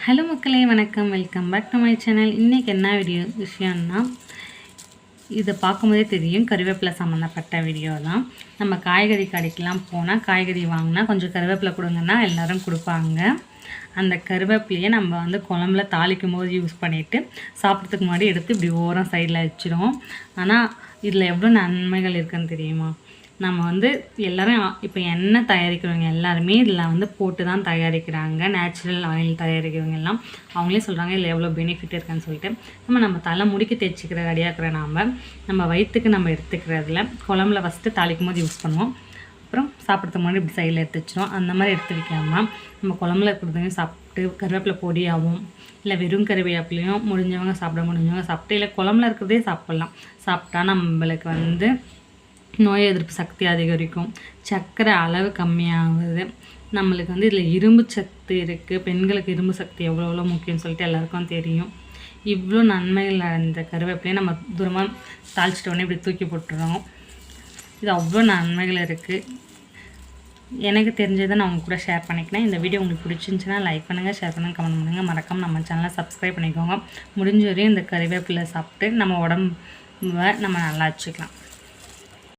Hello மக்களே, வணக்கம். Welcome back to my channel. இன்றைக்கி என்ன விஷயம்னா, இதை பார்க்கும்போதே தெரியும், கருவேப்பிலை சம்மந்தப்பட்ட வீடியோ தான். நம்ம காய்கறி கடைக்கெலாம் போனால், காய்கறி வாங்கினா கொஞ்சம் கருவேப்பிலை கொடுங்கன்னா எல்லோரும் கொடுப்பாங்க. அந்த கருவேப்பிலையை நம்ம குழம்புல தாளிக்கும் போது யூஸ் பண்ணிவிட்டு சாப்பிட்றதுக்கு முன்னாடி எடுத்து இப்படி ஓரம் சைடில் வச்சிடுவோம். ஆனால் இதில் எவ்வளோ நன்மைகள் இருக்குதுன்னு தெரியுமா? நம்ம எல்லோரும் இப்போ எண்ணெய் தயாரிக்கிறவங்க எல்லாருமே இதில் போட்டு தான் தயாரிக்கிறாங்க. நேச்சுரல் ஆயில் தயாரிக்கிறவங்க எல்லாம் அவங்களே சொல்கிறாங்க இதில் எவ்வளோ பெனிஃபிட் இருக்குன்னு சொல்லிட்டு. நம்ம தலை முடிக்க தேய்ச்சிக்கிற ரெடியாக்கிற நம்ம வயிற்றுக்கு நம்ம எடுத்துக்கிறதுல குழம்புல ஃபஸ்ட்டு தாளிக்கும் போது யூஸ் பண்ணுவோம். அப்புறம் சாப்பிட்றதுக்கு முன்னாடி இப்படி சைடில் எடுத்து வச்சிடும். அந்த மாதிரி எடுத்து வைக்காமல் நம்ம குழம்புல இருக்கிறதையும் சாப்பிட்டு கருவேப்பிலை பொடியாகவும் இல்லை வெறும் கருவேப்பிலையும் முடிஞ்சவங்க சாப்பிட்டு இல்லை குழம்புல இருக்கிறதே சாப்பிட்டா நம்மளுக்கு நோய் எதிர்ப்பு சக்தி அதிகரிக்கும், சர்க்கரை அளவு கம்மியாகுது. நம்மளுக்கு இதில் இரும்பு சத்து இருக்குது. பெண்களுக்கு இரும்பு சக்தி எவ்வளோ முக்கியம்னு சொல்லிட்டு எல்லாருக்கும் தெரியும். இவ்வளோ நன்மைகள் இந்த கருவேப்பிலையை நம்ம தூரமாக தாளிச்சிட்ட உடனே இப்படி தூக்கி போட்டுறோம். இது அவ்வளோ நன்மைகள் இருக்குது. எனக்கு தெரிஞ்சதை நான் உங்க கூட ஷேர் பண்ணிக்கிறேன். இந்த வீடியோ உங்களுக்கு பிடிச்சிருந்துச்சுன்னா லைக் பண்ணுங்கள், ஷேர் பண்ணுங்கள், கமெண்ட் பண்ணுங்கள். மறக்காமல் நம்ம சேனலை சப்ஸ்கிரைப் பண்ணிக்கோங்க. முடிஞ்ச வரையும் இந்த கருவேப்பிலை சாப்பிட்டு நம்ம உடம்பை நம்ம நல்லா வச்சுக்கலாம்.